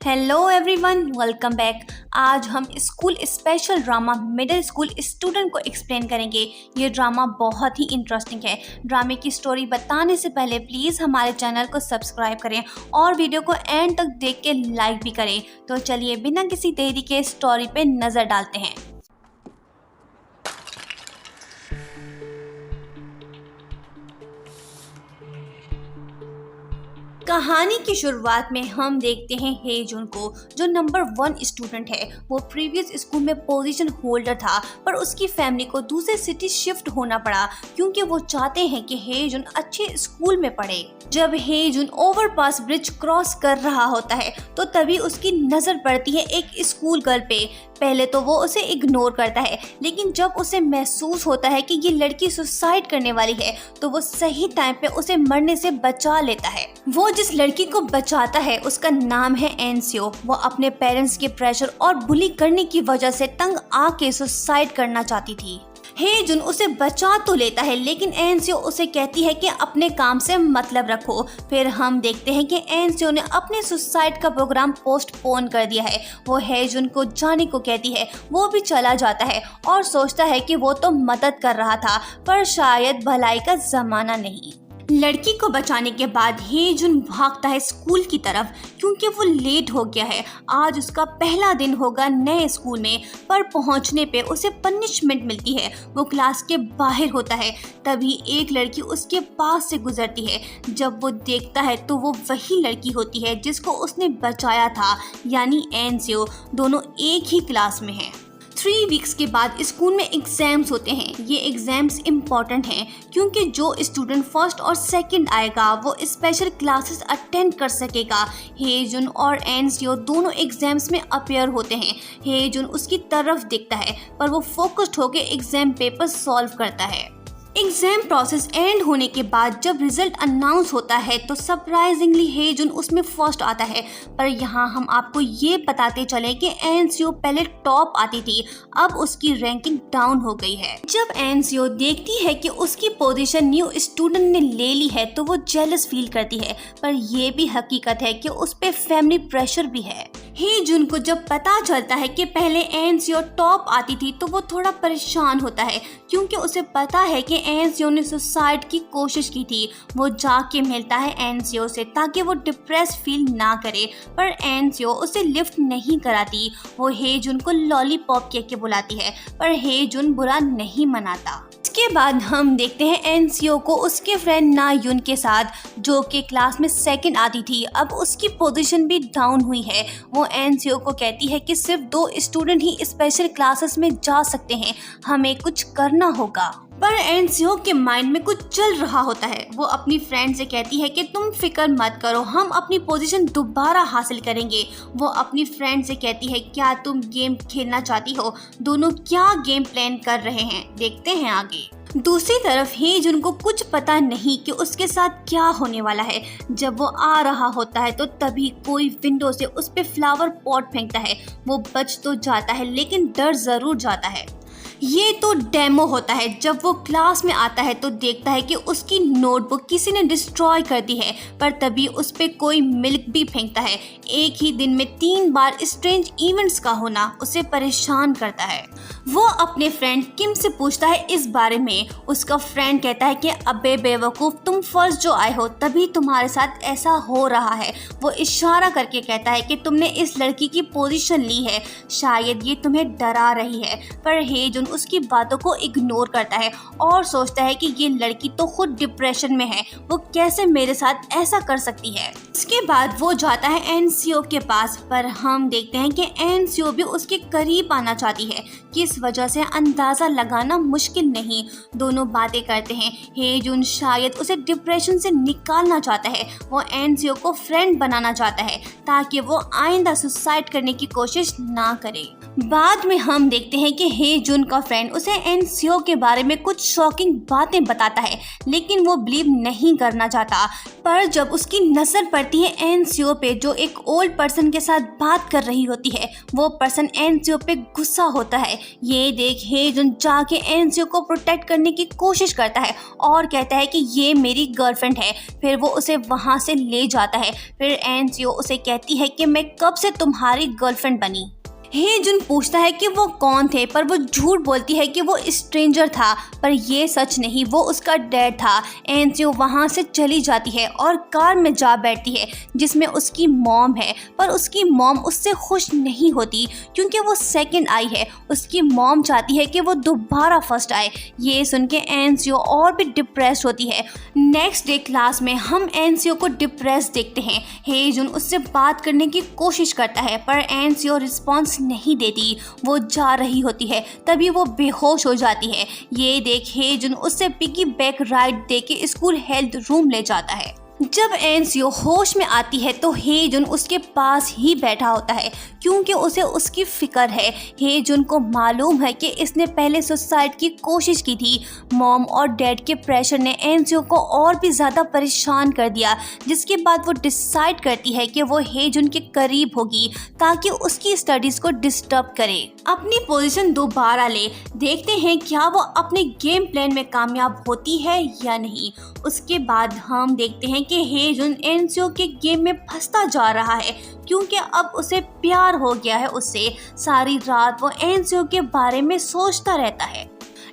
Hello everyone, welcome back. आज हम school special drama middle school student को explain करेंगे। ये ड्रामा बहुत ही इंटरेस्टिंग है। ड्रामे की स्टोरी बताने से पहले प्लीज़ हमारे चैनल को सब्सक्राइब करें और वीडियो को एंड तक देख के लाइक भी करें। तो चलिए बिना किसी देरी के स्टोरी पे नज़र डालते हैं। कहानी की शुरुआत में हम देखते हैं हेजुन को, जो नंबर 1 स्टूडेंट है। वो प्रीवियस स्कूल में पोजीशन होल्डर था, पर उसकी फैमिली को दूसरे सिटी शिफ्ट होना पड़ा क्योंकि वो चाहते हैं कि हेजुन अच्छे स्कूल में पढ़े। जब हेजुन ओवरपास ब्रिज क्रॉस कर रहा होता है तो तभी उसकी नज़र पड़ती है एक स्कूल गर्ल पे। पहले तो वो उसे इग्नोर करता है, लेकिन जब उसे महसूस होता है कि ये लड़की सुसाइड करने वाली है तो वो सही टाइम पे उसे मरने से बचा लेता है। वो जिस लड़की को बचाता है उसका नाम है एनसियो। वो अपने पेरेंट्स के प्रेशर और बुली करने की वजह से तंग आके सुसाइड करना चाहती थी। हेजुन उसे बचा तो लेता है, लेकिन एनसियो उसे कहती है कि अपने काम से मतलब रखो। फिर हम देखते हैं कि एनसियो ने अपने सुसाइड का प्रोग्राम पोस्टपोन कर दिया है। वो हेजुन को जाने को कहती है, वो भी चला जाता है और सोचता है कि वो तो मदद कर रहा था, पर शायद भलाई का जमाना नहीं। लड़की को बचाने के बाद हेजुन भागता है स्कूल की तरफ क्योंकि वो लेट हो गया है। आज उसका पहला दिन होगा नए स्कूल में, पर पहुंचने पे उसे पनिशमेंट मिलती है। वो क्लास के बाहर होता है, तभी एक लड़की उसके पास से गुजरती है। जब वो देखता है तो वो वही लड़की होती है जिसको उसने बचाया था, यानी एनसियो। दोनों एक ही क्लास में हैं। 3 वीक्स के बाद स्कूल में एग्जाम्स होते हैं। ये एग्जाम्स इम्पॉर्टेंट हैं क्योंकि जो स्टूडेंट फर्स्ट और सेकंड आएगा वो स्पेशल क्लासेस अटेंड कर सकेगा। हेजुन और एनसियो दोनों एग्जाम्स में अपेयर होते हैं। हेजुन उसकी तरफ देखता है, पर वो फोकस्ड होकर एग्जाम पेपर सॉल्व करता है। एग्जाम प्रोसेस एंड होने के बाद जब रिजल्ट अनाउंस होता है तो सरप्राइजिंगली हेजुन उसमें फर्स्ट आता है। पर यहाँ हम आपको ये बताते चले कि एनसियो पहले टॉप आती थी, अब उसकी रैंकिंग डाउन हो गई है। जब एनसियो देखती है कि उसकी पोजीशन न्यू स्टूडेंट ने ले ली है तो वो जेलस फील करती है, पर यह भी हकीकत है कि उस पे फैमिली प्रेशर भी है। हेजुन को जब पता चलता है कि पहले एनसियो टॉप आती थी तो वो थोड़ा परेशान होता है क्योंकि उसे पता है कि एनसियो ने सुसाइड की कोशिश की थी। वो जाके मिलता है एनसियो से ताकि वो डिप्रेस फील ना करे, पर एनसियो उसे लिफ्ट नहीं कराती। वो हेजुन को लॉलीपॉप कह के बुलाती है, पर हेजुन बुरा नहीं मनाता। इसके बाद हम देखते हैं एनसियो को उसके फ्रेंड नायुन के साथ, जो कि क्लास में सेकंड आती थी। अब उसकी पोजीशन भी डाउन हुई है। वो एनसियो को कहती है कि सिर्फ 2 स्टूडेंट ही स्पेशल क्लासेस में जा सकते हैं, हमें कुछ करना होगा। पर एनसियो के माइंड में कुछ चल रहा होता है। वो अपनी फ्रेंड से कहती है कि तुम फिक्र मत करो, हम अपनी पोजीशन दोबारा हासिल करेंगे। वो अपनी फ्रेंड से कहती है, क्या तुम गेम खेलना चाहती हो? दोनों क्या गेम प्लान कर रहे हैं, देखते हैं आगे। दूसरी तरफ हेजुन को कुछ पता नहीं कि उसके साथ क्या होने वाला है। जब वो आ रहा होता है तो तभी कोई विंडो से उस पे फ्लावर पॉट फेंकता है। वो बच तो जाता है, लेकिन डर जरूर जाता है। ये तो डेमो होता है। जब वो क्लास में आता है तो देखता है कि उसकी नोटबुक किसी ने डिस्ट्रॉय कर दी है, पर तभी उस पे कोई मिल्क भी फेंकता है। एक ही दिन में 3 बार स्ट्रेंज इवेंट्स का होना उसे परेशान करता है। वो अपने फ्रेंड किम से पूछता है इस बारे में। उसका फ्रेंड कहता है कि अबे बेवकूफ़, तुम फर्स्ट जो आए हो तभी तुम्हारे साथ ऐसा हो रहा है। वो इशारा करके कहता है कि तुमने इस लड़की की पोजीशन ली है, शायद ये तुम्हें डरा रही है। पर हेजुन उसकी बातों को इग्नोर करता है और सोचता है कि ये लड़की तो खुद डिप्रेशन में है, वो कैसे मेरे साथ ऐसा कर सकती है। इसके बाद वो जाता है एनसियो के पास, पर हम देखते हैं कि एनसियो भी उसके करीब आना चाहती है। किस वजह से अंदाजा लगाना मुश्किल नहीं। दोनों बातें करते हैं। हेजुन शायद उसे डिप्रेशन से निकालना चाहता है। वो एनसियो को फ्रेंड बनाना चाहता है ताकि वो आइंदा सुसाइड करने की कोशिश ना करे। बाद में हम देखते हैं कि हे जुन का फ्रेंड उसे एनसीओ के बारे में कुछ शॉकिंग बातें बताता है, लेकिन वो बिलीव नहीं करना चाहता। पर जब उसकी नजर पड़ती है एनसीओ पे जो एक ओल्ड पर्सन के साथ बात कर रही होती है, वो पर्सन एनसीओ पे गुस्सा होता है। ये देख हे जुन जाके एनसीओ को प्रोटेक्ट करने की कोशिश करता है और कहता है कि ये मेरी गर्लफ्रेंड है। फिर वो उसे वहां से ले जाता है। फिर एनसीओ उसे कहती है कि मैं कब से तुम्हारी गर्लफ्रेंड बनी। हे जुन पूछता है कि वो कौन थे, पर वो झूठ बोलती है कि वो स्ट्रेंजर था, पर ये सच नहीं, वो उसका डैड था। एनसीओ वहाँ से चली जाती है और कार में जा बैठती है जिसमें उसकी मॉम है, पर उसकी मॉम उससे खुश नहीं होती क्योंकि वो सेकंड आई है। उसकी मॉम चाहती है कि वो दोबारा फर्स्ट आए। ये सुन के एनसीओ और भी डिप्रेस होती है। नेक्स्ट डे क्लास में हम एनसीओ को डिप्रेस देखते हैं। हे जुन उससे बात करने की कोशिश करता है, पर एनसीओ रिस्पॉन्स नहीं देती। वो जा रही होती है, तभी वो बेहोश हो जाती है। ये देख हे जुन उससे पिगी बैक राइड दे के स्कूल हेल्थ रूम ले जाता है। जब एनसीओ होश में आती है तो हे जुन उसके पास ही बैठा होता है क्योंकि उसे उसकी फिक्र है। हे जुन को मालूम है कि इसने पहले सुसाइड की कोशिश की थी। मॉम और डैड के प्रेशर ने एनसीओ को और भी ज़्यादा परेशान कर दिया, जिसके बाद वो डिसाइड करती है कि वो हे जुन के करीब होगी ताकि उसकी स्टडीज़ को डिस्टर्ब करे। अपनी पोजीशन दोबारा ले, देखते हैं क्या वो अपने गेम प्लान में कामयाब होती है या नहीं। उसके बाद हम देखते हैं कि हे जुन एनसीओ के गेम में फंसता जा रहा है क्योंकि अब उसे प्यार हो गया है उससे। सारी रात वो एनसीओ के बारे में सोचता रहता है।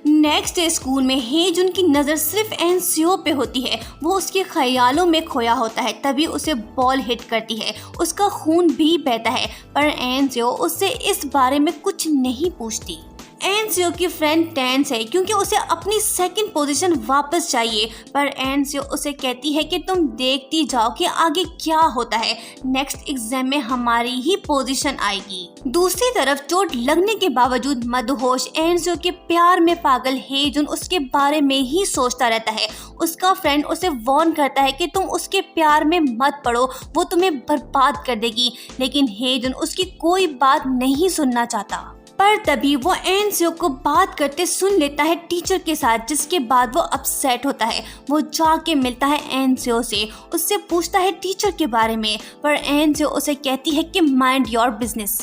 नेक्स्ट डे स्कूल में हे जुन की नज़र सिर्फ एनसीओ पे होती है। वो उसके ख्यालों में खोया होता है, तभी उसे बॉल हिट करती है। उसका खून भी बहता है, पर एनसीओ उससे इस बारे में कुछ नहीं पूछती। एनसीओ की फ्रेंड टेंस है क्योंकि उसे अपनी सेकंड पोजीशन वापस चाहिए, पर एनसीओ उसे कहती है कि तुम देखती जाओ कि आगे क्या होता है। नेक्स्ट एग्जाम में हमारी ही पोजीशन आएगी। दूसरी तरफ चोट लगने के बावजूद मदहोश एनसीओ के प्यार में पागल हे जुन उसके बारे में ही सोचता रहता है। उसका फ्रेंड उसे वार्न करता है कि तुम उसके प्यार में मत पड़ो, वो तुम्हें बर्बाद कर देगी, लेकिन हे जुन उसकी कोई बात नहीं सुनना चाहता। पर तभी वो एनसीओ को बात करते सुन लेता है टीचर के साथ, जिसके बाद वो अपसेट होता है। वो जाके मिलता है एनसीओ से, उससे पूछता है टीचर के बारे में, पर एनसीओ उसे कहती है कि माइंड योर बिजनेस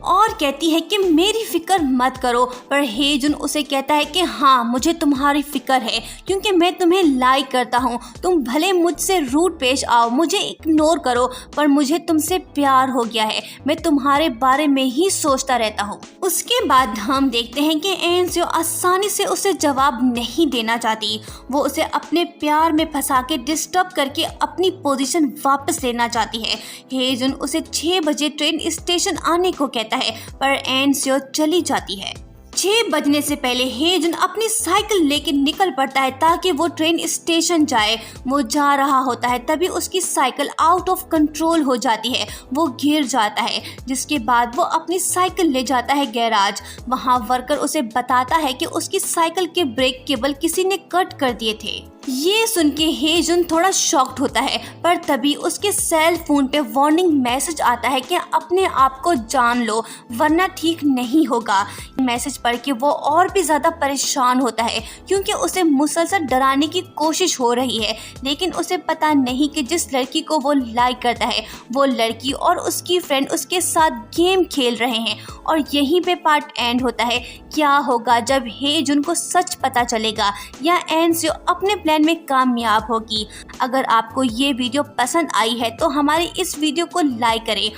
और कहती है कि मेरी फिक्र मत करो। पर हे जुन उसे कहता है कि हाँ मुझे तुम्हारी फिक्र है क्योंकि मैं तुम्हें लाइक करता हूँ। तुम भले मुझसे रूड पेश आओ, मुझे इग्नोर करो, पर मुझे तुमसे प्यार हो गया है। मैं तुम्हारे बारे में ही सोचता रहता हूँ। उसके बाद हम देखते हैं कि एनसीओ आसानी से उसे जवाब नहीं देना चाहती। वो उसे अपने प्यार में फंसा के डिस्टर्ब करके अपनी पोजीशन वापस लेना चाहती है। हे जुन उसे 6 बजे ट्रेन स्टेशन आने को कहता है, पर एनसीओ चली जाती है। 6 बजने से पहले हे जुन अपनी साइकिल लेके निकल पड़ता है ताकि वो ट्रेन स्टेशन जाए। वो जा रहा होता है, तभी उसकी साइकिल आउट ऑफ कंट्रोल हो जाती है। वो गिर जाता है, जिसके बाद वो अपनी साइकिल ले जाता है गैराज। वहाँ वर्कर उसे बताता है कि उसकी साइकिल के ब्रेक केबल किसी ने कट कर दिए थे। ये सुन के हे जुन थोड़ा शॉक्ड होता है, पर तभी उसके सेल फोन पे वार्निंग मैसेज आता है कि अपने आप को जान लो वरना ठीक नहीं होगा। मैसेज पढ़ के वो और भी ज़्यादा परेशान होता है क्योंकि उसे मुसलसल डराने की कोशिश हो रही है, लेकिन उसे पता नहीं कि जिस लड़की को वो लाइक करता है वो लड़की और उसकी फ्रेंड उसके साथ गेम खेल रहे हैं। और यहीं पे पार्ट एंड होता है। क्या होगा जब हे जुन को सच पता चलेगा या एनसीओ अपने प्लान में कामयाब होगी। अगर आपको ये वीडियो पसंद आई है तो हमारी इस वीडियो को लाइक करें